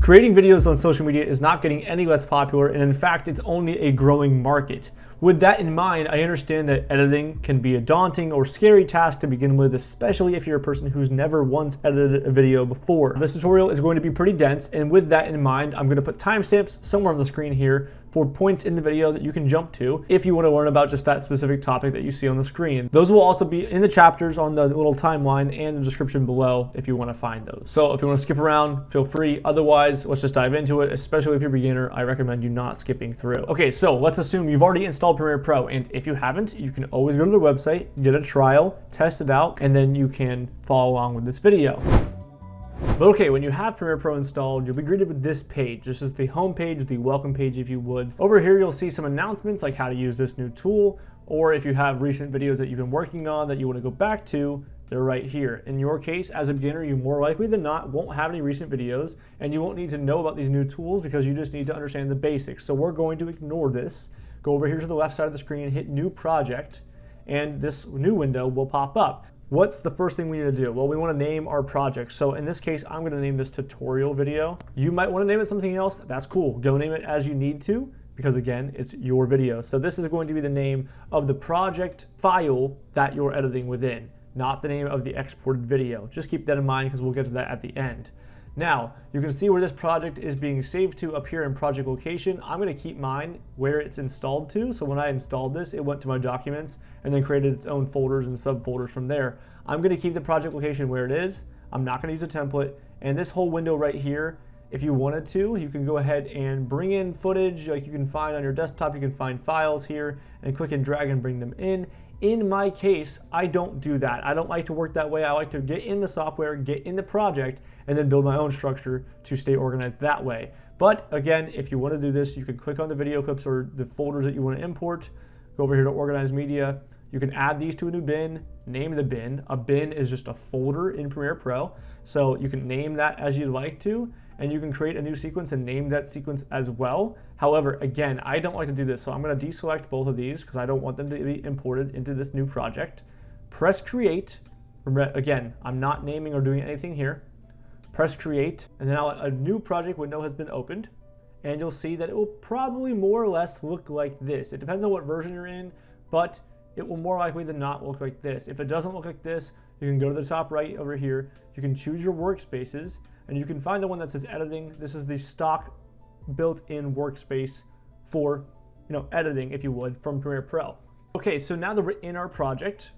Creating videos on social media is not getting any less popular, and in fact, it's only a growing market. With that in mind, I understand that editing can be a daunting or scary task to begin with, especially if you're a person who's never once edited a video before. This tutorial is going to be pretty dense, and with that in mind, I'm going to put timestamps somewhere on the screen here for points in the video that you can jump to if you want to learn about just that specific topic that you see on the screen. Those will also be in the chapters on the little timeline and the description below if you want to find those. So if you want to skip around, feel free. Otherwise, let's just dive into it, especially if you're a beginner. I recommend you not skipping through. Okay, so let's assume you've already installed Premiere Pro, and if you haven't, you can always go to the website, get a trial, test it out, and then you can follow along with this video. But okay, when you have Premiere Pro installed, you'll be greeted with this page. This is the home page, the welcome page if you would. Over here, you'll see some announcements like how to use this new tool, or if you have recent videos that you've been working on that you want to go back to, they're right here. In your case, as a beginner, you more likely than not won't have any recent videos, and you won't need to know about these new tools because you just need to understand the basics. So we're going to ignore this. Go over here to the left side of the screen, hit New Project, and this new window will pop up. What's the first thing we need to do? Well, we want to name our project. So in this case, I'm going to name this tutorial video. You might want to name it something else. That's cool. Go name it as you need to, because again, it's your video. So this is going to be the name of the project file that you're editing within, not the name of the exported video. Just keep that in mind because we'll get to that at the end. Now, you can see where this project is being saved to up here in project location. I'm going to keep mine where it's installed to. So when I installed this, it went to my documents and then created its own folders and subfolders from there. I'm going to keep the project location where it is. I'm not going to use a template. And this whole window right here, if you wanted to, you can go ahead and bring in footage like you can find on your desktop. You can find files here and click and drag and bring them in. In my case, I don't do that. I don't like to work that way. I like to get in the software, get in the project, and then build my own structure to stay organized that way. But again, if you want to do this, you can click on the video clips or the folders that you want to import, go over here to Organize Media. You can add these to a new bin, name the bin. A bin is just a folder in Premiere Pro. So you can name that as you'd like to, and you can create a new sequence and name that sequence as well. However, again, I don't like to do this, so I'm going to deselect both of these because I don't want them to be imported into this new project. Press Create. Again, I'm not naming or doing anything here. Press Create, and now a new project window has been opened, and you'll see that it will probably more or less look like this. It depends on what version you're in, but it will more likely than not look like this. If it doesn't look like this, you can go to the top right over here. You can choose your workspaces, and you can find the one that says editing. This is the stock built-in workspace for, editing, if you would, from Premiere Pro. Okay, so now that we're in our project,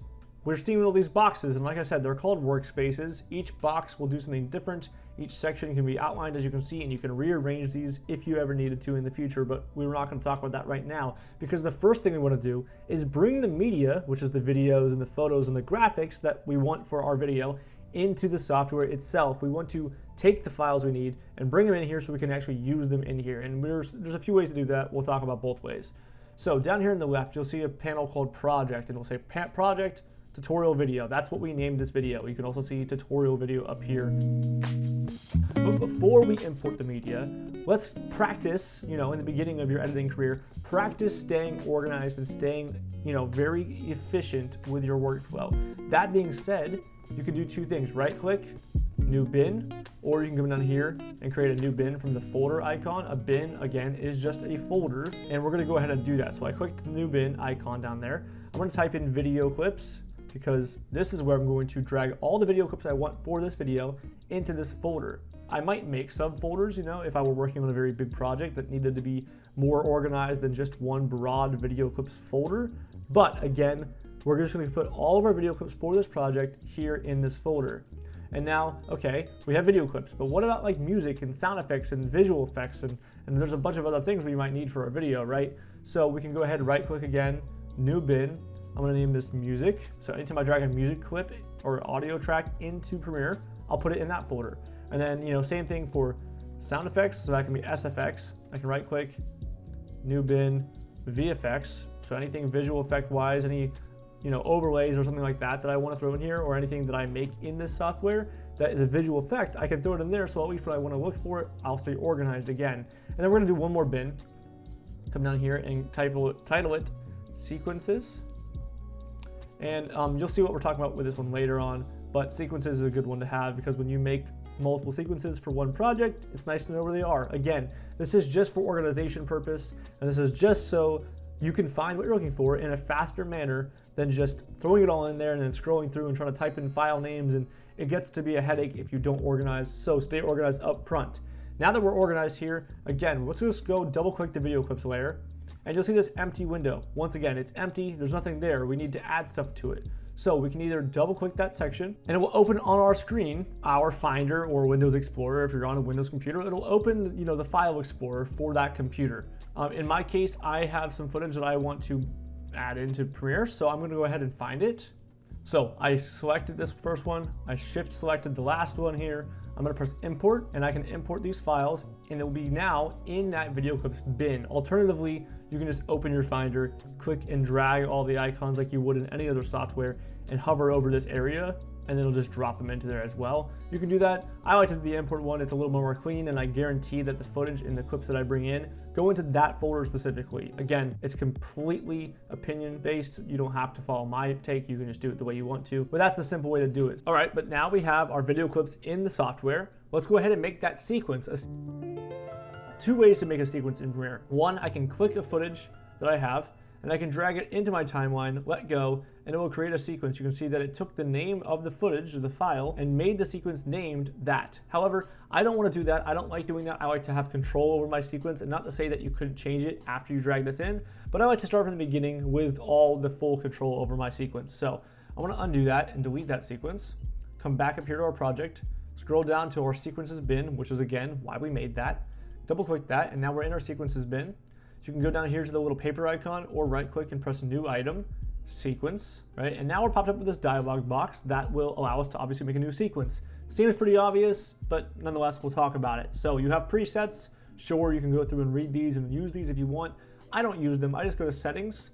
we're seeing all these boxes, and like I said, they're called workspaces. Each box will do something different. Each section can be outlined, as you can see, and you can rearrange these if you ever needed to in the future, but we're not going to talk about that right now, because the first thing we want to do is bring the media, which is the videos and the photos and the graphics that we want for our video, into the software itself. We want to take the files we need and bring them in here so we can actually use them in here, and there's a few ways to do that. We'll talk about both ways. So down here on the left, you'll see a panel called Project, and it'll say Project Tutorial Video. That's what we named this video. You can also see tutorial video up here. But before we import the media, let's practice, in the beginning of your editing career, practice staying organized and staying, very efficient with your workflow. That being said, you can do two things. Right click, new bin, or you can come down here and create a new bin from the folder icon. A bin, again, is just a folder, and we're going to go ahead and do that. So I clicked the new bin icon down there. I'm going to type in video clips, because this is where I'm going to drag all the video clips I want for this video into this folder. I might make subfolders, if I were working on a very big project that needed to be more organized than just one broad video clips folder. But again, we're just going to put all of our video clips for this project here in this folder. And now, okay, we have video clips, but what about like music and sound effects and visual effects, and there's a bunch of other things we might need for our video, right? So we can go ahead, right click again, new bin. I'm going to name this music. So anytime I drag a music clip or audio track into Premiere, I'll put it in that folder. And then, same thing for sound effects. So that can be SFX. I can right click, new bin, VFX. So anything visual effect wise, any, overlays or something like that I want to throw in here, or anything that I make in this software that is a visual effect, I can throw it in there. So at least when I want to look for it, I'll stay organized again. And then we're going to do one more bin. Come down here and title it Sequences. And you'll see what we're talking about with this one later on, but sequences is a good one to have, because when you make multiple sequences for one project, it's nice to know where they are. Again, this is just for organization purpose, and this is just so you can find what you're looking for in a faster manner than just throwing it all in there and then scrolling through and trying to type in file names, and it gets to be a headache if you don't organize, so stay organized up front. Now that we're organized here, again, let's just go double click the video clips layer, and you'll see this empty window. Once again, it's empty, there's nothing there, we need to add stuff to it. So we can either double click that section and it will open on our screen, our Finder or Windows Explorer. If you're on a Windows computer, it'll open, the file explorer for that computer. In my case, I have some footage that I want to add into Premiere, so I'm gonna go ahead and find it. So I selected this first one, I shift selected the last one here. I'm gonna press import, and I can import these files, and it will be now in that video clips bin. Alternatively, you can just open your Finder, click and drag all the icons like you would in any other software, and hover over this area, and then it'll just drop them into there as well. You can do that. I like to do the import one, it's a little more clean, and I guarantee that the footage and the clips that I bring in go into that folder specifically. Again, it's completely opinion based. You don't have to follow my take, you can just do it the way you want to, but that's the simple way to do it. All right, but now we have our video clips in the software. Let's go ahead and make that sequence. Two ways to make a sequence in Premiere. One, I can click a footage that I have, and I can drag it into my timeline, let go, and it will create a sequence. You can see that it took the name of the footage or the file and made the sequence named that. However, I don't want to do that. I don't like doing that. I like to have control over my sequence, and not to say that you couldn't change it after you drag this in, but I like to start from the beginning with all the full control over my sequence. So I want to undo that and delete that sequence, come back up here to our project, scroll down to our sequences bin, which is again why we made that, double click that, and now we're in our sequences bin. You can go down here to the little paper icon or right click and press new item, sequence, right? And now we're popped up with this dialog box that will allow us to obviously make a new sequence. Seems pretty obvious, but nonetheless, we'll talk about it. So you have presets. Sure, you can go through and read these and use these if you want. I don't use them. I just go to settings.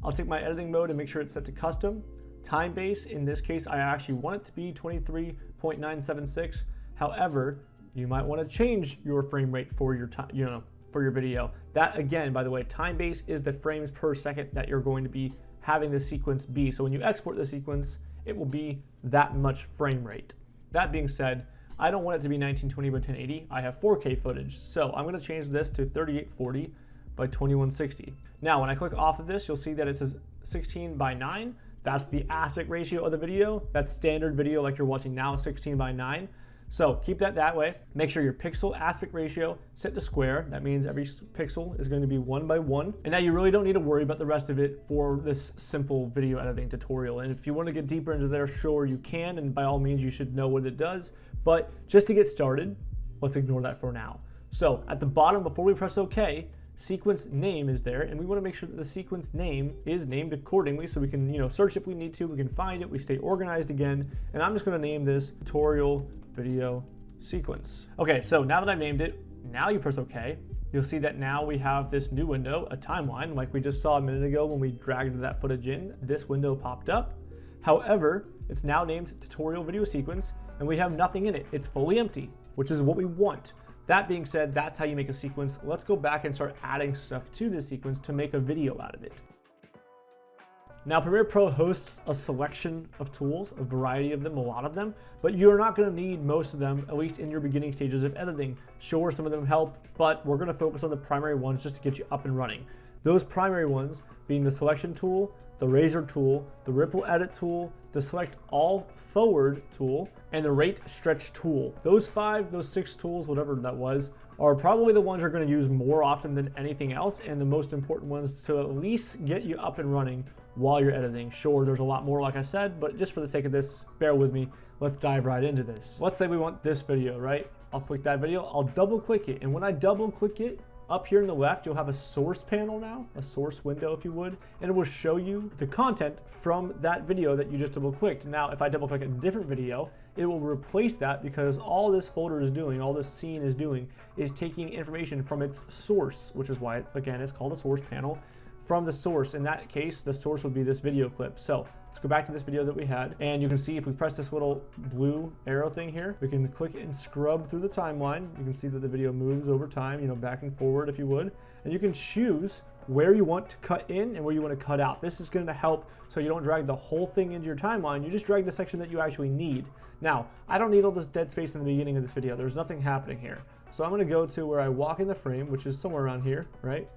I'll take my editing mode and make sure it's set to custom. Time base, in this case, I actually want it to be 23.976. However, you might want to change your frame rate for your time, for your video. That again, by the way, time base is the frames per second that you're going to be having the sequence be. So when you export the sequence, it will be that much frame rate. That being said, I don't want it to be 1920 by 1080. I have 4K footage. So I'm going to change this to 3840 by 2160. Now, when I click off of this, you'll see that it says 16 by 9. That's the aspect ratio of the video. That's standard video like you're watching now, 16 by 9. So keep that way. Make sure your pixel aspect ratio set to square. That means every pixel is going to be 1 by 1. And now you really don't need to worry about the rest of it for this simple video editing tutorial. And if you want to get deeper into there, sure you can, and by all means you should know what it does. But just to get started, let's ignore that for now. So at the bottom, before we press OK, sequence name is there, and we want to make sure that the sequence name is named accordingly so we can search if we need to, we can find it, we stay organized again. And I'm just going to name this tutorial video sequence. Okay, so now that I've named it, now you press OK, you'll see that now we have this new window, a timeline, like we just saw a minute ago when we dragged that footage in. This window popped up. However, it's now named tutorial video sequence, and we have nothing in it. It's fully empty, which is what we want. That being said, that's how you make a sequence. Let's go back and start adding stuff to this sequence to make a video out of it. Now, Premiere Pro hosts a selection of tools, a variety of them, a lot of them, but you're not going to need most of them, at least in your beginning stages of editing. Sure, some of them help, but we're going to focus on the primary ones just to get you up and running. Those primary ones being the selection tool, the razor tool, the ripple edit tool, the select all forward tool, and the rate stretch tool. Those 6 tools, whatever that was, are probably the ones you're going to use more often than anything else, and the most important ones to at least get you up and running while you're editing. Sure, there's a lot more like I said, but just for the sake of this, bear with me. Let's dive right into this. Let's say we want this video, right? I'll click that video, I'll double click it, and when I double click it, up here in the left, you'll have a source panel now, a source window if you would, and it will show you the content from that video that you just double clicked. Now, if I double click a different video, it will replace that because all this folder is doing, all this scene is doing, is taking information from its source, which is why, again, it's called a source panel, from the source. In that case, the source would be this video clip. So let's go back to this video that we had, and you can see if we press this little blue arrow thing here, we can click and scrub through the timeline. You can see that the video moves over time, back and forward if you would, and you can choose where you want to cut in and where you want to cut out. This is going to help so you don't drag the whole thing into your timeline. You just drag the section that you actually need. Now, I don't need all this dead space in the beginning of this video. There's nothing happening here. So I'm going to go to where I walk in the frame, which is somewhere around here, right?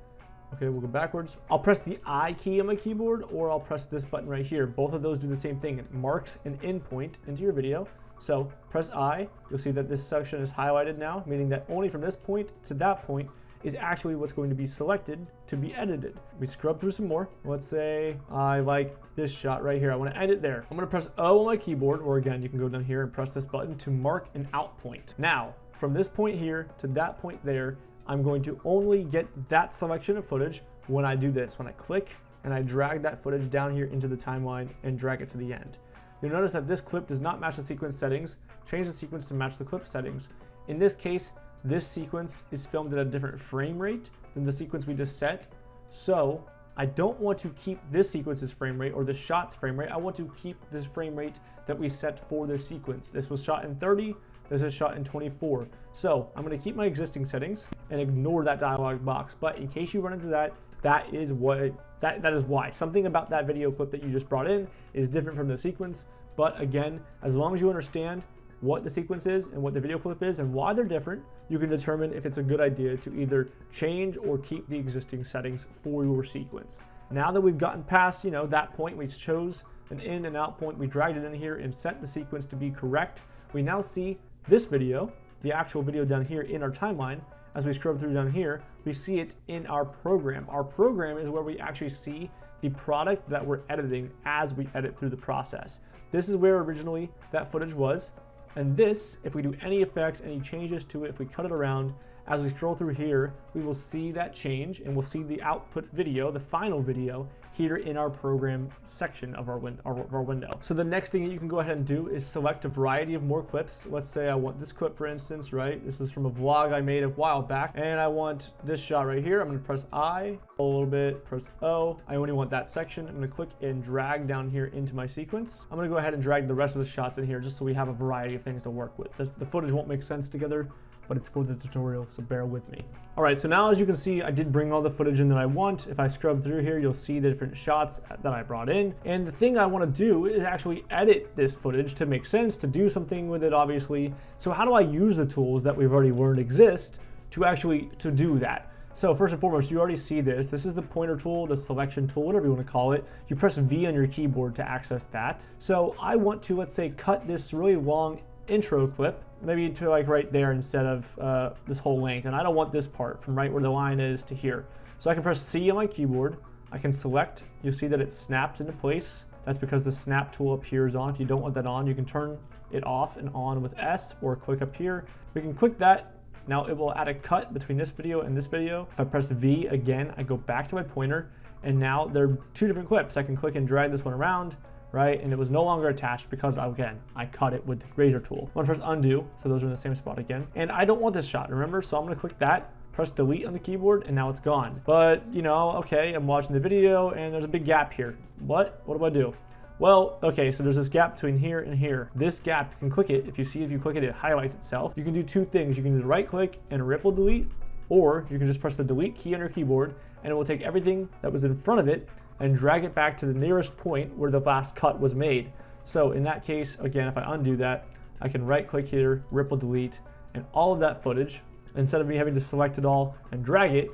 Okay, we'll go backwards. I'll press the I key on my keyboard, or I'll press this button right here. Both of those do the same thing. It marks an endpoint into your video. So press I, you'll see that this section is highlighted now, meaning that only from this point to that point is actually what's going to be selected to be edited. We scrub through some more. Let's say I like this shot right here. I want to edit there. I'm going to press O on my keyboard, or again, you can go down here and press this button to mark an out point. Now, from this point here to that point there, I'm going to only get that selection of footage when I do this, when I click and I drag that footage down here into the timeline and drag it to the end. You'll notice that this clip does not match the sequence settings. Change the sequence to match the clip settings. In this case, this sequence is filmed at a different frame rate than the sequence we just set. So I don't want to keep this sequence's frame rate or the shot's frame rate. I want to keep this frame rate that we set for this sequence. This was shot in 30, this is shot in 24. So I'm going to keep my existing settings and ignore that dialog box. But in case you run into that, that is why. Something about that video clip that you just brought in is different from the sequence. But again, as long as you understand what the sequence is and what the video clip is and why they're different, you can determine if it's a good idea to either change or keep the existing settings for your sequence. Now that we've gotten past, that point, we chose an in and out point, we dragged it in here and set the sequence to be correct. We now see this video, the actual video down here in our timeline. As we scrub through down here, we see it in our program. Our program is where we actually see the product that we're editing as we edit through the process. This is where originally that footage was. And this, if we do any effects, any changes to it, if we cut it around, as we scroll through here, we will see that change and we'll see the output video, the final video, here in our program section of our window. So the next thing that you can go ahead and do is select a variety of more clips. Let's say I want this clip, for instance, right? This is from a vlog I made a while back, and I want this shot right here. I'm gonna press I, a little bit, press O. I only want that section. I'm gonna click and drag down here into my sequence. I'm gonna go ahead and drag the rest of the shots in here just so we have a variety of things to work with. The footage won't make sense together, but it's for the tutorial, so bear with me. All right, so now as you can see, I did bring all the footage in that I want. If I scrub through here, you'll see the different shots that I brought in. And the thing I wanna do is actually edit this footage to make sense, to do something with it, obviously. So how do I use the tools that we've already learned exist to do that? So first and foremost, you already see this. This is the pointer tool, the selection tool, whatever you wanna call it. You press V on your keyboard to access that. So I want to, let's say, cut this really long intro clip, maybe to like right there instead of this whole length. And I don't want this part from right where the line is to here. So I can press C on my keyboard. I can select, you'll see that it snaps into place. That's because the snap tool appears on. If you don't want that on, you can turn it off and on with S or click up here. We can click that. Now it will add a cut between this video and this video. If I press V again, I go back to my pointer, and now there are two different clips. I can click and drag this one around, right? And it was no longer attached because, again, I cut it with the razor tool. I'm gonna press undo, so those are in the same spot again. And I don't want this shot, remember? So I'm gonna click that, press delete on the keyboard, and now it's gone. But, okay, I'm watching the video and there's a big gap here. What do I do? Well, okay, so there's this gap between here and here. This gap, you can click it. If you click it, it highlights itself. You can do two things. You can do the right click and ripple delete, or you can just press the delete key on your keyboard and it will take everything that was in front of it and drag it back to the nearest point where the last cut was made. So in that case, again, if I undo that, I can right click here, ripple delete, and all of that footage, instead of me having to select it all and drag it,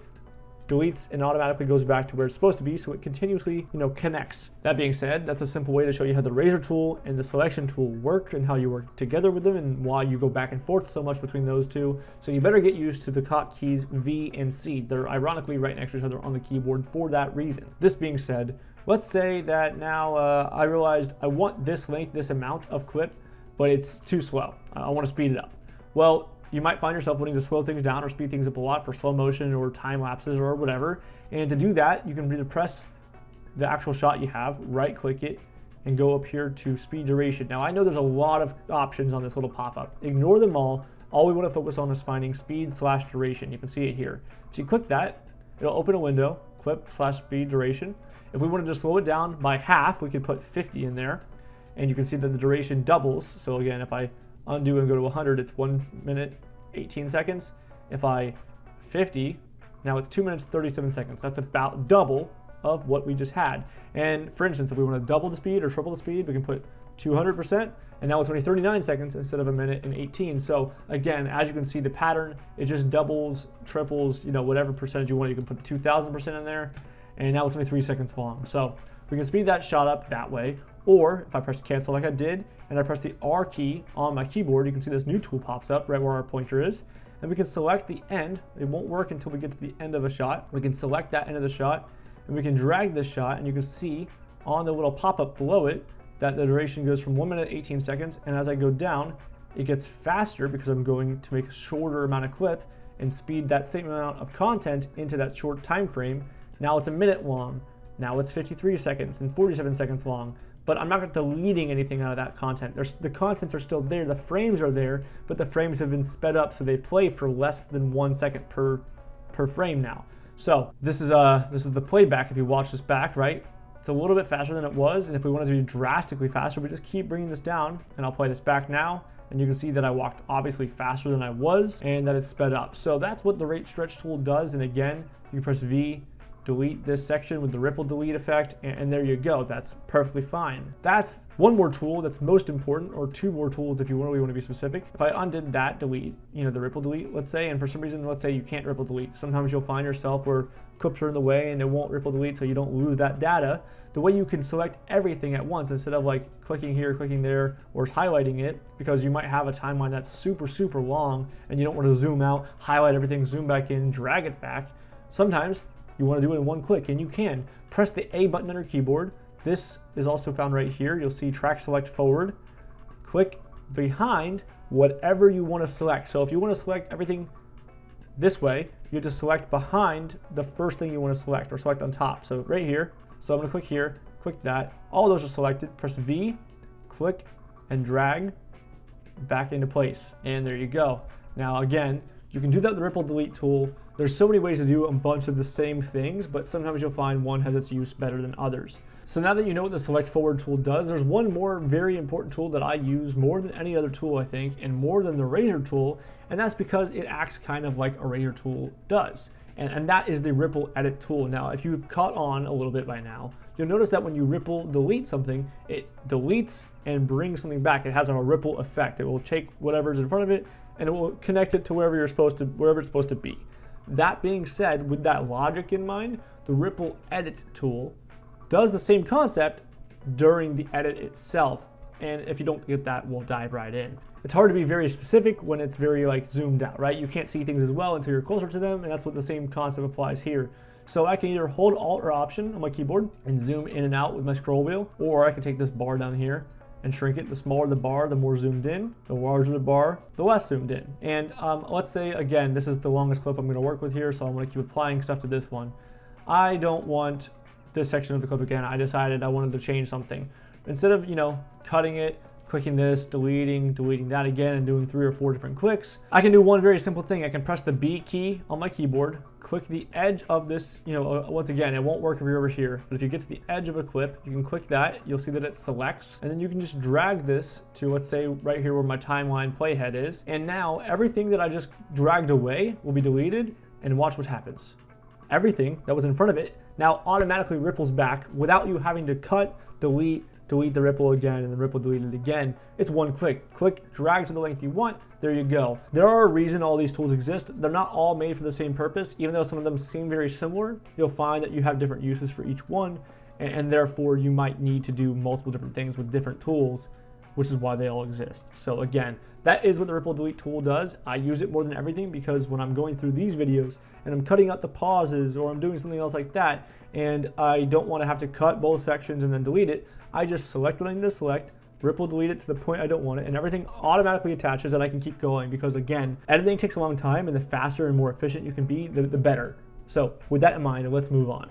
deletes and automatically goes back to where it's supposed to be, so it continuously, connects. That being said, that's a simple way to show you how the razor tool and the selection tool work and how you work together with them and why you go back and forth so much between those two. So you better get used to the hotkeys V and C. They're ironically right next to each other on the keyboard for that reason. This being said, let's say that now I realized I want this length, this amount of clip, but it's too slow. I want to speed it up. Well, you might find yourself wanting to slow things down or speed things up a lot for slow motion or time lapses or whatever. And to do that, you can either press the actual shot you have, right click it, and go up here to speed duration. Now I know there's a lot of options on this little pop-up. Ignore them all. All we want to focus on is finding speed/duration. You can see it here. If you click that, it'll open a window, clip/speed duration. If we wanted to slow it down by half, we could put 50 in there, and you can see that the duration doubles. So again, if I undo and go to 100, it's 1 minute, 18 seconds. If I 50, Now it's 2 minutes, 37 seconds. That's about double of what we just had. And for instance, if we want to double the speed or triple the speed, we can put 200%, and now it's only 39 seconds instead of 1 minute and 18. So again, as you can see, the pattern, it just doubles, triples, whatever percentage you want. You can put 2000% in there, and now it's only 3 seconds long. So we can speed that shot up that way. Or if I press cancel like I did, and I press the R key on my keyboard, you can see this new tool pops up right where our pointer is. And we can select the end. It won't work until we get to the end of a shot. We can select that end of the shot, and we can drag this shot, and you can see on the little pop-up below it that the duration goes from 1 minute 18 seconds, and as I go down, it gets faster because I'm going to make a shorter amount of clip and speed that same amount of content into that short time frame. Now it's 1 minute long, now it's 53 seconds and 47 seconds long, but I'm not deleting anything out of that content. The contents are still there, the frames are there, but the frames have been sped up so they play for less than 1 second per frame now. So this is the playback. If you watch this back, right? It's a little bit faster than it was, and if we wanted to be drastically faster, we just keep bringing this down, and I'll play this back now, and you can see that I walked obviously faster than I was, and that it's sped up. So that's what the rate stretch tool does, and again, you press V, delete this section with the ripple delete effect, and there you go. That's perfectly fine. That's one more tool that's most important, or two more tools if you really want to be specific. If I undid that delete, the ripple delete, let's say, and for some reason, let's say you can't ripple delete. Sometimes you'll find yourself where clips are in the way and it won't ripple delete so you don't lose that data. The way you can select everything at once instead of like clicking here, clicking there, or highlighting it, because you might have a timeline that's super, super long and you don't want to zoom out, highlight everything, zoom back in, drag it back. Sometimes you want to do it in one click, and you can. Press the A button on your keyboard. This is also found right here. You'll see track select forward. Click behind whatever you want to select. So if you want to select everything this way, you have to select behind the first thing you want to select, or select on top. So right here. So I'm going to click here, click that. All those are selected. Press V, click, and drag back into place. And there you go. Now again, you can do that with the ripple delete tool. There's so many ways to do a bunch of the same things, but sometimes you'll find one has its use better than others. So now that you know what the select forward tool does, there's one more very important tool that I use more than any other tool, I think, and more than the razor tool, and that's because it acts kind of like a razor tool does. And that is the ripple edit tool. Now, if you've caught on a little bit by now, you'll notice that when you ripple delete something, it deletes and brings something back. It has a ripple effect. It will take whatever's in front of it and it will connect it to wherever it's supposed to be. That being said, with that logic in mind, the ripple edit tool does the same concept during the edit itself. And if you don't get that, we'll dive right in. It's hard to be very specific when it's very zoomed out, right? You can't see things as well until you're closer to them, and that's what the same concept applies here. So I can either hold Alt or Option on my keyboard and zoom in and out with my scroll wheel, or I can take this bar down here and shrink it. The smaller the bar, the more zoomed in. The larger the bar, the less zoomed in. And let's say, again, this is the longest clip I'm going to work with here, so I'm going to keep applying stuff to this one. I don't want this section of the clip again. I decided I wanted to change something. Instead of, cutting it, clicking this, deleting that again, and doing 3 or 4 different clicks, I can do one very simple thing. I can press the B key on my keyboard, click the edge of this, once again, it won't work if you're over here, but if you get to the edge of a clip, you can click that, you'll see that it selects, and then you can just drag this to, let's say, right here where my timeline playhead is, and now everything that I just dragged away will be deleted, and watch what happens. Everything that was in front of it now automatically ripples back without you having to cut, delete the ripple again, and then ripple delete it again. It's one click. Click, drag to the length you want, there you go. There are a reason all these tools exist. They're not all made for the same purpose. Even though some of them seem very similar, you'll find that you have different uses for each one, and therefore you might need to do multiple different things with different tools, which is why they all exist. So again, that is what the ripple delete tool does. I use it more than everything because when I'm going through these videos and I'm cutting out the pauses or I'm doing something else like that, and I don't want to have to cut both sections and then delete it, I just select what I need to select, ripple delete it to the point I don't want it, and everything automatically attaches and I can keep going because, again, editing takes a long time, and the faster and more efficient you can be, the better. So with that in mind, let's move on.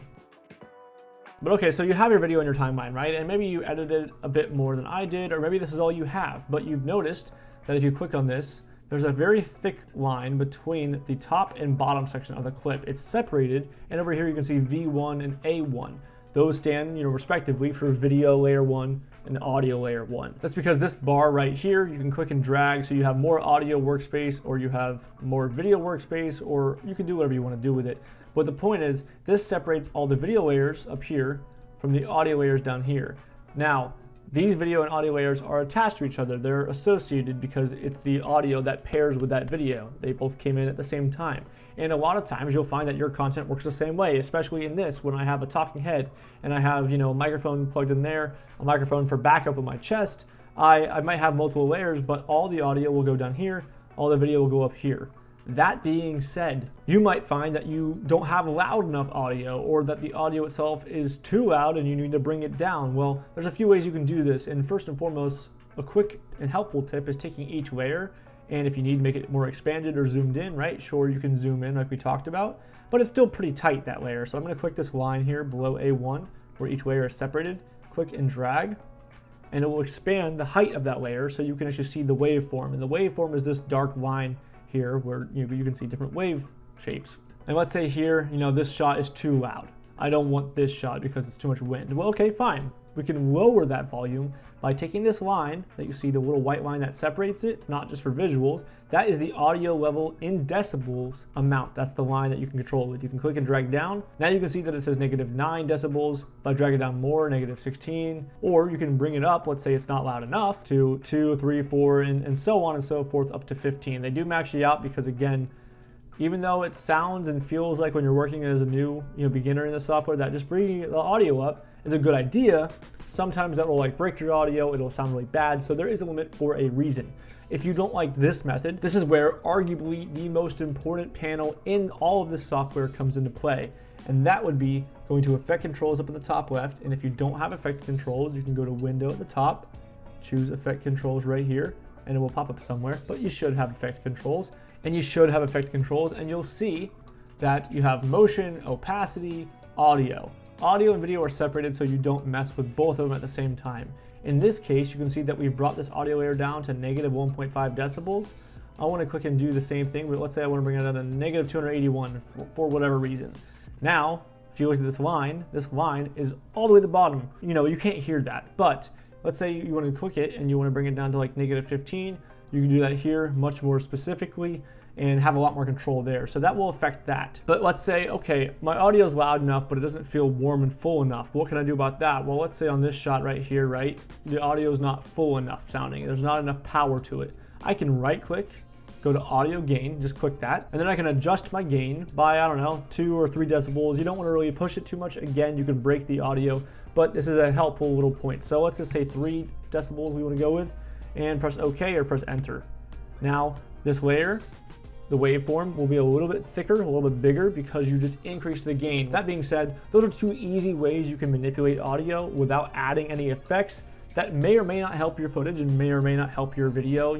But okay, so you have your video in your timeline, right? And maybe you edited a bit more than I did, or maybe this is all you have, but you've noticed that if you click on this, there's a very thick line between the top and bottom section of the clip. It's separated, and over here you can see V1 and A1. Those stand, respectively for video layer 1 an audio layer 1. That's because this bar right here, you can click and drag so you have more audio workspace, or you have more video workspace, or you can do whatever you want to do with it. But the point is, this separates all the video layers up here from the audio layers down here. Now, these video and audio layers are attached to each other. They're associated because it's the audio that pairs with that video. They both came in at the same time. And a lot of times you'll find that your content works the same way, especially in this, when I have a talking head and I have, a microphone plugged in there, a microphone for backup of my chest. I might have multiple layers, but all the audio will go down here, all the video will go up here. That being said, you might find that you don't have loud enough audio, or that the audio itself is too loud and you need to bring it down. Well, there's a few ways you can do this, and first and foremost, a quick and helpful tip is taking each layer, and if you need to make it more expanded or zoomed in, right, sure, you can zoom in like we talked about, but it's still pretty tight, that layer. So I'm going to click this line here below A1 where each layer is separated, click and drag, and it will expand the height of that layer so you can actually see the waveform. And the waveform is this dark line here where you can see different wave shapes. And let's say here, this shot is too loud. I don't want this shot because it's too much wind. Well, okay, fine. We can lower that volume by taking this line that you see, the little white line that separates it. It's not just for visuals. That is the audio level in decibels amount. That's the line that you can control with. You can click and drag down. Now you can see that it says -9 decibels. If I drag it down more, -16, or you can bring it up. Let's say it's not loud enough to 2, 3, 4, and so on and so forth up to 15. They do max you out because, again, even though it sounds and feels like when you're working as a new beginner in the software that just bringing the audio up is a good idea, sometimes that will break your audio, it'll sound really bad, so there is a limit for a reason. If you don't like this method, this is where arguably the most important panel in all of this software comes into play, and that would be going to Effect Controls up at the top left. And if you don't have Effect Controls, you can go to Window at the top, choose Effect Controls right here, and it will pop up somewhere, but you should have Effect Controls. And you should have Effect Controls, and you'll see that you have motion, opacity, audio. Audio and video are separated so you don't mess with both of them at the same time. In this case, you can see that we've brought this audio layer down to -1.5 decibels. I want to click and do the same thing, but let's say I want to bring it down to -281 for whatever reason. Now, if you look at this line is all the way at the bottom. You can't hear that, but let's say you want to click it and you want to bring it down to -15. You can do that here much more specifically and have a lot more control there. So that will affect that. But let's say, okay, my audio is loud enough, but it doesn't feel warm and full enough. What can I do about that? Well, let's say on this shot right here, right, the audio is not full enough sounding. There's not enough power to it. I can right click, go to audio gain, just click that, and then I can adjust my gain by, 2 or 3 decibels. You don't want to really push it too much. Again, you can break the audio, but this is a helpful little point. So let's just say 3 decibels we want to go with, and press OK or press enter. Now, this layer, the waveform, will be a little bit thicker, a little bit bigger, because you just increased the gain. That being said, those are 2 easy ways you can manipulate audio without adding any effects that may or may not help your footage and may or may not help your video.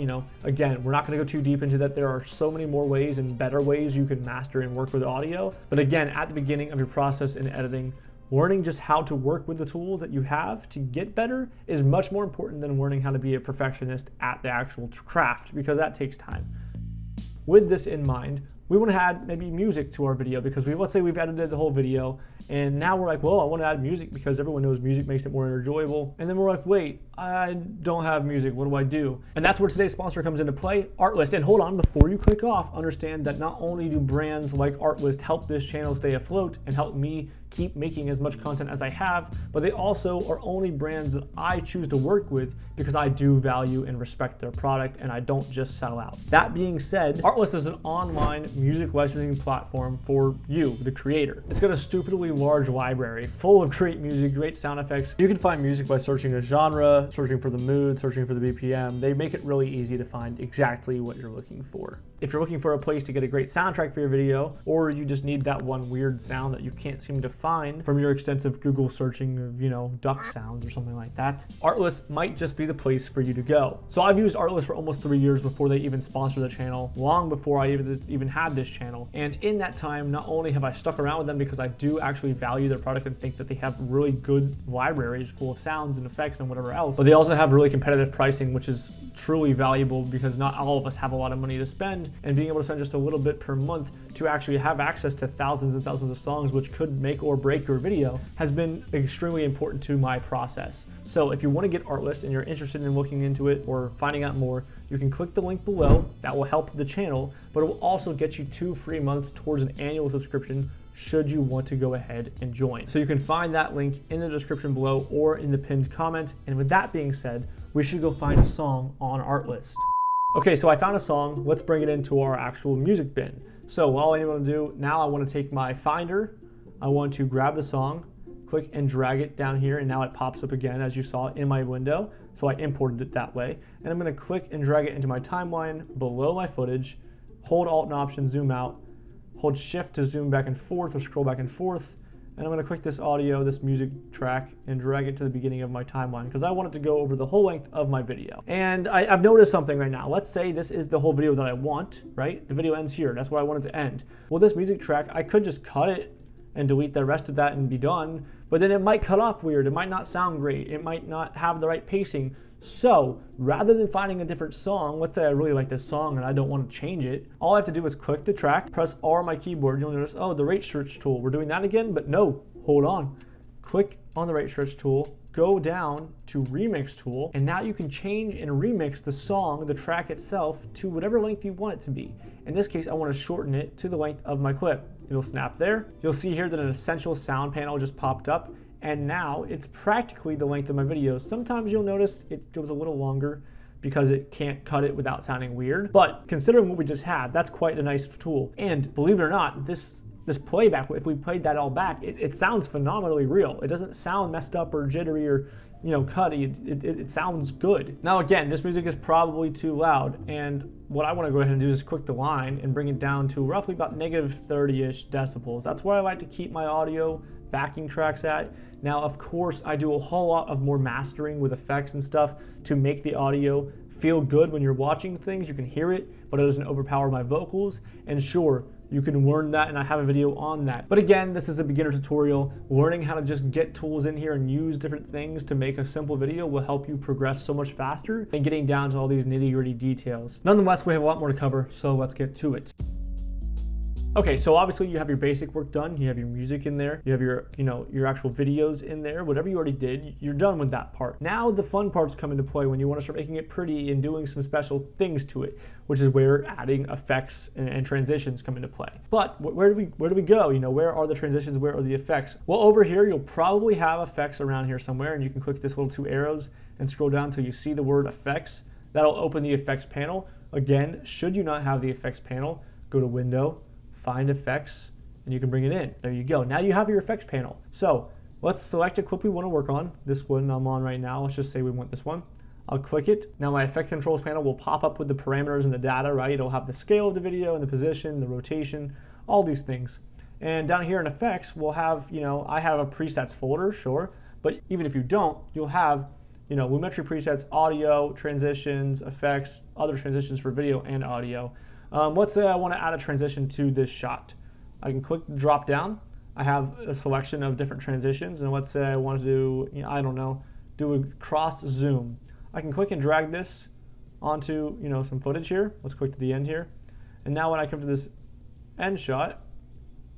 Again, we're not going to go too deep into that. There are so many more ways and better ways you can master and work with audio. But again, at the beginning of your process in editing, learning just how to work with the tools that you have to get better is much more important than learning how to be a perfectionist at the actual craft, because that takes time. With this in mind, we want to add maybe music to our video, because let's say we've edited the whole video and now we're like, well, I want to add music because everyone knows music makes it more enjoyable. And then we're like, wait, I don't have music. What do I do? And that's where today's sponsor comes into play, Artlist. And hold on, before you click off, understand that not only do brands like Artlist help this channel stay afloat and help me keep making as much content as I have, but they also are only brands that I choose to work with because I do value and respect their product and I don't just sell out. That being said, Artlist is an online music licensing platform for you, the creator. It's got a stupidly large library full of great music, great sound effects. You can find music by searching a genre, searching for the mood, searching for the BPM. They make it really easy to find exactly what you're looking for. If you're looking for a place to get a great soundtrack for your video, or you just need that one weird sound that you can't seem to find from your extensive Google searching of, duck sounds or something like that, Artlist might just be the place for you to go. So I've used Artlist for almost 3 years before they even sponsored the channel, long before I even had this channel. And in that time, not only have I stuck around with them because I do actually value their product and think that they have really good libraries full of sounds and effects and whatever else, but they also have really competitive pricing, which is truly valuable because not all of us have a lot of money to spend. spend, and being able to spend just a little bit per month to actually have access to thousands and thousands of songs, which could make or break your video, has been extremely important to my process. So if you want to get Artlist and you're interested in looking into it or finding out more, you can click the link below. That will help the channel, but it will also get you 2 free months towards an annual subscription should you want to go ahead and join. So you can find that link in the description below or in the pinned comment. And with that being said, we should go find a song on Artlist. Okay, so I found a song. Let's bring it into our actual music bin. So all I want to do now, I want to take my Finder. I want to grab the song, click and drag it down here, and now it pops up again as you saw in my window. So I imported it that way. And I'm going to click and drag it into my timeline below my footage, hold Alt and Option, zoom out, hold Shift to zoom back and forth or scroll back and forth. And I'm going to click this audio, this music track, and drag it to the beginning of my timeline because I want it to go over the whole length of my video. And I've noticed something right now. Let's say this is the whole video that I want, right? The video ends here. That's where I want it to end. Well, this music track, I could just cut it and delete the rest of that and be done, but then it might cut off weird. It might not sound great. It might not have the right pacing. So rather than finding a different song, let's say I really like this song and I don't want to change it, all I have to do is click the track, press R on my keyboard. You'll notice, oh, the rate stretch tool. We're doing that again, but no, hold on. Click on the rate stretch tool, go down to remix tool, and now you can change and remix the song, the track itself, to whatever length you want it to be. In this case, I want to shorten it to the length of my clip. It'll snap there. You'll see here that an essential sound panel just popped up. And now it's practically the length of my videos. Sometimes you'll notice it goes a little longer because it can't cut it without sounding weird. But considering what we just had, that's quite a nice tool. And believe it or not, this playback, if we played that all back, it sounds phenomenally real. It doesn't sound messed up or jittery or cutty. It sounds good. Now again, this music is probably too loud, and what I want to go ahead and do is click the line and bring it down to roughly about -30-ish decibels. That's where I like to keep my audio backing tracks at. Now, of course, I do a whole lot of more mastering with effects and stuff to make the audio feel good when you're watching things. You can hear it, but it doesn't overpower my vocals. And sure, you can learn that, and I have a video on that. But again, this is a beginner tutorial. Learning how to just get tools in here and use different things to make a simple video will help you progress so much faster than getting down to all these nitty-gritty details. Nonetheless, we have a lot more to cover, so let's get to it. Okay, so obviously you have your basic work done, you have your music in there, you have your, your actual videos in there, whatever you already did, you're done with that part. Now the fun parts come into play when you want to start making it pretty and doing some special things to it, which is where adding effects and transitions come into play. But where do we go? Where are the transitions? Where are the effects? Well, over here, you'll probably have effects around here somewhere, and you can click this little 2 arrows and scroll down until you see the word effects. That'll open the effects panel. Again, should you not have the effects panel, go to Window, find effects, and you can bring it in. There you go. Now you have your effects panel. So let's select a clip we want to work on. This one I'm on right now. Let's just say we want this one. I'll click it. Now my effect controls panel will pop up with the parameters and the data, right? It'll have the scale of the video and the position, the rotation, all these things. And down here in effects, we'll have, I have a presets folder, sure. But even if you don't, you'll have, Lumetri presets, audio, transitions, effects, other transitions for video and audio. Let's say I want to add a transition to this shot. I can click the drop down. I have a selection of different transitions, and let's say I want to do, do a cross zoom. I can click and drag this onto, some footage here. Let's click to the end here. And now when I come to this end shot,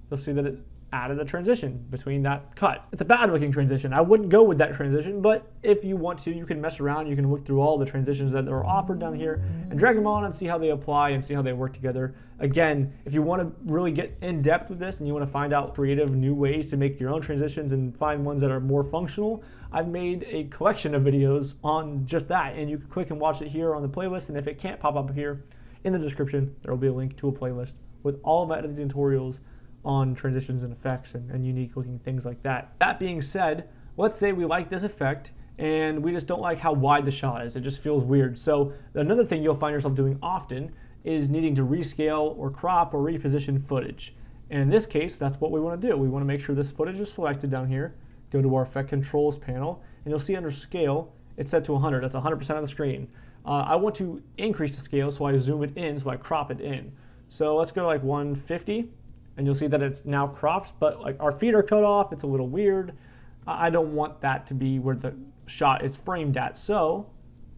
you'll see that it added a transition between that cut. It's a bad looking transition. I wouldn't go with that transition, but if you want to, you can mess around. You can look through all the transitions that are offered down here and drag them on and see how they apply and see how they work together. Again, if you want to really get in depth with this and you want to find out creative new ways to make your own transitions and find ones that are more functional, I've made a collection of videos on just that, and you can click and watch it here on the playlist. And if it can't pop up here in the description, there will be a link to a playlist with all of my editing tutorials on transitions and effects and unique looking things like that. That being said, let's say we like this effect and we just don't like how wide the shot is. It just feels weird. So another thing you'll find yourself doing often is needing to rescale or crop or reposition footage. And in this case, that's what we want to do. We want to make sure this footage is selected down here. Go to our effect controls panel, and you'll see under scale, it's set to 100. That's 100% of the screen. I want to increase the scale, so I zoom it in, so I crop it in. So let's go to like 150. And you'll see that it's now cropped, but like our feet are cut off. It's a little weird. I don't want that to be where the shot is framed at. So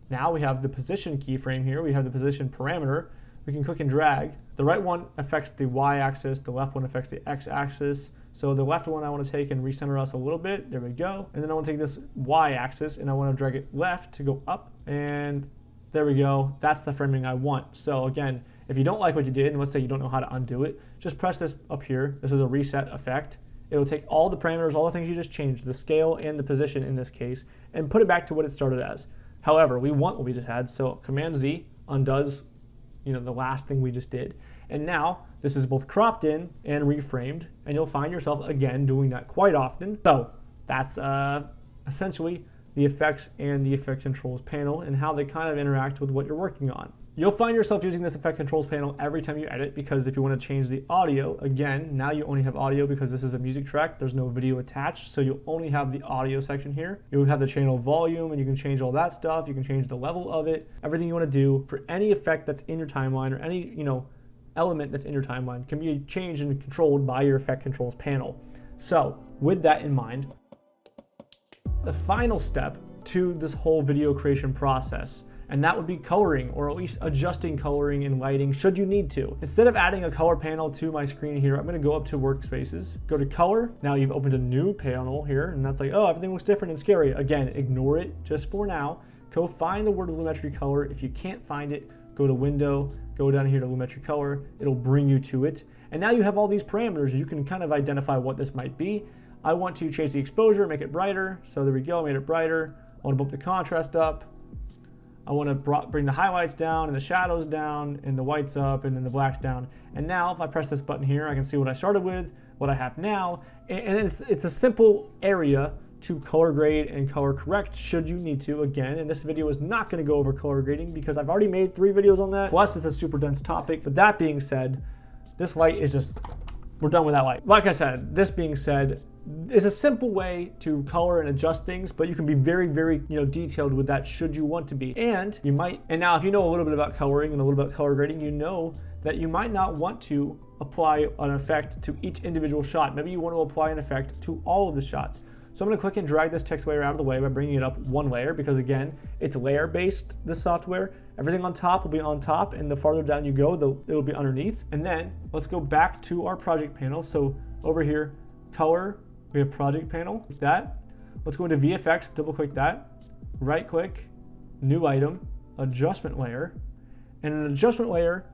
now we have the position keyframe here. We have the position parameter. we can click and drag. The right one affects the y-axis, the left one affects the x-axis. So the left one I want to take and recenter us a little bit. There we go. And then I want to take this y-axis and I want to drag it left to go up. And there we go. That's the framing I want. So again, if you don't like what you did, and let's say you don't know how to undo it, just press this up here. This is a reset effect. It'll take all the parameters, all the things you just changed, the scale and the position in this case, and put it back to what it started as. However, we want what we just had, so Command Z undoes, the last thing we just did. And now this is both cropped in and reframed, and you'll find yourself again doing that quite often. So that's essentially the effects and the effect controls panel and how they kind of interact with what you're working on. You'll find yourself using this effect controls panel every time you edit, because if you want to change the audio, again, now you only have audio because this is a music track. There's no video attached, so you'll only have the audio section here. You'll have the channel volume, and you can change all that stuff. You can change the level of it. Everything you want to do for any effect that's in your timeline or any, element that's in your timeline can be changed and controlled by your effect controls panel. So with that in mind, the final step to this whole video creation process, and that would be coloring, or at least adjusting coloring and lighting should you need to. Instead of adding a color panel to my screen here, I'm gonna go up to workspaces, go to color. Now you've opened a new panel here, and that's like, oh, everything looks different and scary. Again, ignore it just for now. Go find the word Lumetri color. If you can't find it, go to window, go down here to Lumetri color. It'll bring you to it. And now you have all these parameters. You can kind of identify what this might be. I want to change the exposure, make it brighter. So there we go, made it brighter. I want to bump the contrast up. I want to bring the highlights down and the shadows down and the whites up and then the blacks down. And now if I press this button here, I can see what I started with, what I have now. And it's a simple area to color grade and color correct should you need to. Again, and this video is not going to go over color grading because I've already made 3 videos on that. Plus it's a super dense topic. But that being said, this light is just, we're done with that light. Like I said, this being said, it's a simple way to color and adjust things, but you can be very, very, detailed with that should you want to be. And you might, and now if you know a little bit about coloring and a little bit about color grading, you know that you might not want to apply an effect to each individual shot. Maybe you want to apply an effect to all of the shots. So I'm going to click and drag this text layer out of the way by bringing it up 1 layer, because again, it's layer based, this software. Everything on top will be on top, and the farther down you go, it'll be underneath. And then let's go back to our project panel. So over here, color, we have project panel, like that. Let's go into VFX, double click that, right click, new item, adjustment layer. And an adjustment layer,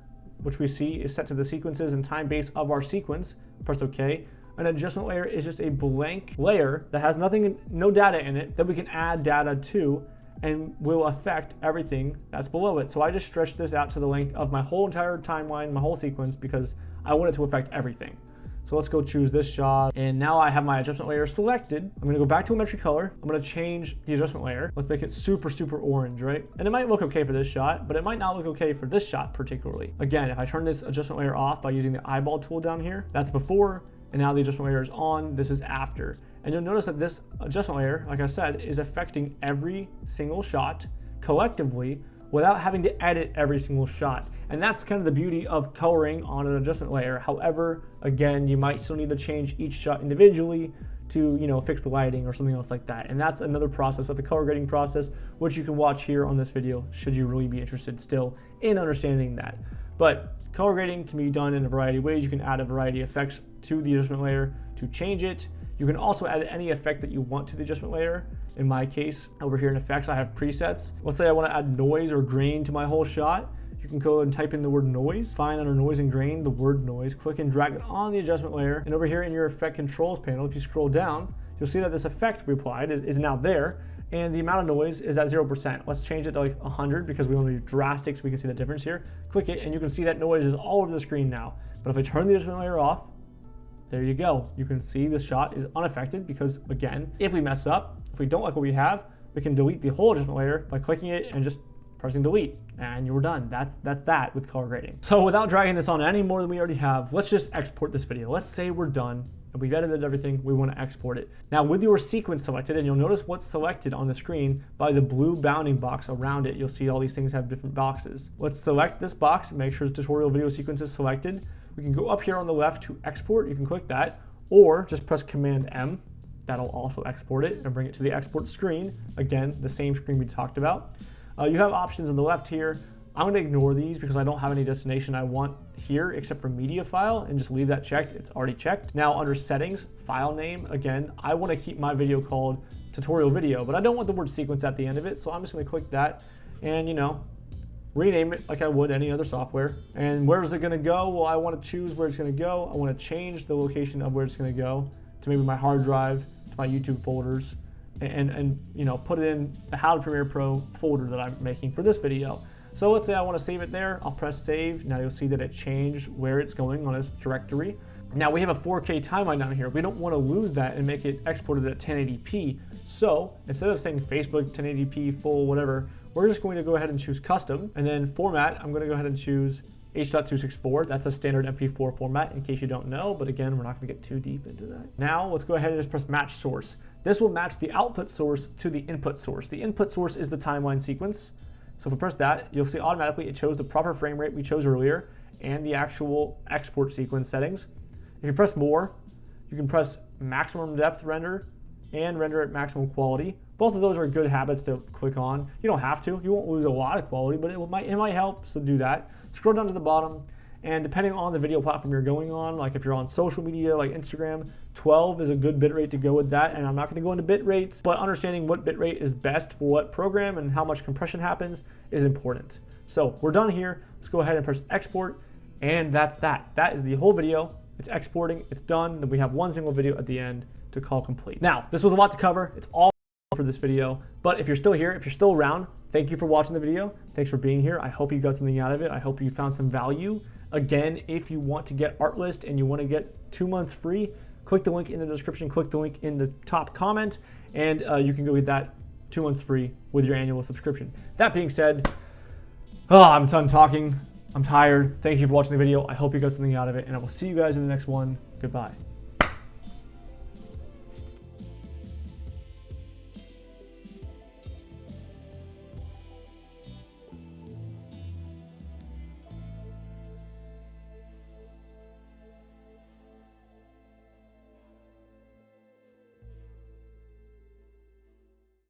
which we see is set to the sequences and time base of our sequence. Press OK. An adjustment layer is just a blank layer that has nothing, no data in it that we can add data to and will affect everything that's below it. So I just stretched this out to the length of my whole entire timeline, my whole sequence, because I want it to affect everything. So let's go choose this shot. And now I have my adjustment layer selected. I'm gonna go back to Lumetri color. I'm gonna change the adjustment layer. Let's make it super, super orange, right? And it might look okay for this shot, but it might not look okay for this shot particularly. Again, if I turn this adjustment layer off by using the eyeball tool down here, that's before, and now the adjustment layer is on, this is after. And you'll notice that this adjustment layer, like I said, is affecting every single shot collectively without having to edit every single shot. And that's kind of the beauty of coloring on an adjustment layer. However, again, you might still need to change each shot individually to, fix the lighting or something else like that. And that's another process of the color grading process, which you can watch here on this video, should you really be interested still in understanding that. But color grading can be done in a variety of ways. You can add a variety of effects to the adjustment layer to change it. You can also add any effect that you want to the adjustment layer. In my case, over here in effects, I have presets. Let's say I want to add noise or grain to my whole shot. You can go and type in the word noise, find under noise and grain the word noise, click and drag it on the adjustment layer. And over here in your effect controls panel, if you scroll down, you'll see that this effect we applied is now there. And the amount of noise is at 0%. Let's change it to like 100 because we want to be drastic so we can see the difference here. Click it and you can see that noise is all over the screen now. But if I turn the adjustment layer off, there you go. You can see the shot is unaffected because, again, if we mess up, if we don't like what we have, we can delete the whole adjustment layer by clicking it and just pressing delete, and you're done. That's that with color grading. So without dragging this on any more than we already have, let's just export this video. Let's say we're done and we've edited everything, we want to export it. Now with your sequence selected, and you'll notice what's selected on the screen by the blue bounding box around it. You'll see all these things have different boxes. Let's select this box, make sure the tutorial video sequence is selected. We can go up here on the left to export. You can click that, or just press Command M. That'll also export it and bring it to the export screen. Again, the same screen we talked about. You have options on the left here. I'm gonna ignore these because I don't have any destination I want here except for media file, and just leave that checked. It's already checked. Now under settings, file name, again, I wanna keep my video called tutorial video, but I don't want the word sequence at the end of it, so I'm just gonna click that and, you know, rename it like I would any other software. And where is it gonna go? Well, I wanna choose where it's gonna go. I wanna change the location of where it's gonna go to maybe my hard drive, to my YouTube folders, and you know, put it in the How to Premiere Pro folder that I'm making for this video. So let's say I wanna save it there. I'll press save. Now you'll see that it changed where it's going on its directory. Now we have a 4K timeline down here. We don't wanna lose that and make it exported at 1080p. So instead of saying Facebook 1080p full whatever, we're just going to go ahead and choose custom, and then format, I'm gonna go ahead and choose H.264. That's a standard MP4 format in case you don't know, but again, we're not gonna get too deep into that. Now let's go ahead and just press match source. This will match the output source to the input source. The input source is the timeline sequence. So if we press that, you'll see automatically it chose the proper frame rate we chose earlier and the actual export sequence settings. If you press more, you can press maximum depth render and render at maximum quality. Both of those are good habits to click on. You don't have to. You won't lose a lot of quality, but it might help, so do that. Scroll down to the bottom, and depending on the video platform you're going on, like if you're on social media like Instagram, 12 is a good bitrate to go with that, and I'm not gonna go into bit rates, but understanding what bitrate is best for what program and how much compression happens is important. So we're done here. Let's go ahead and press export, and that's that. That is the whole video. It's exporting, it's done, then we have one single video at the end to call complete. Now, this was a lot to cover. It's all for this video, but if you're still here, if you're still around, thank you for watching the video. Thanks for being here. I hope you got something out of it. I hope you found some value. Again, if you want to get Artlist and you want to get 2 months free, click the link in the description, click the link in the top comment, and you can go get that 2 months free with your annual subscription. That being said, I'm done talking. I'm tired. Thank you for watching the video. I hope you got something out of it, and I will see you guys in the next one. Goodbye.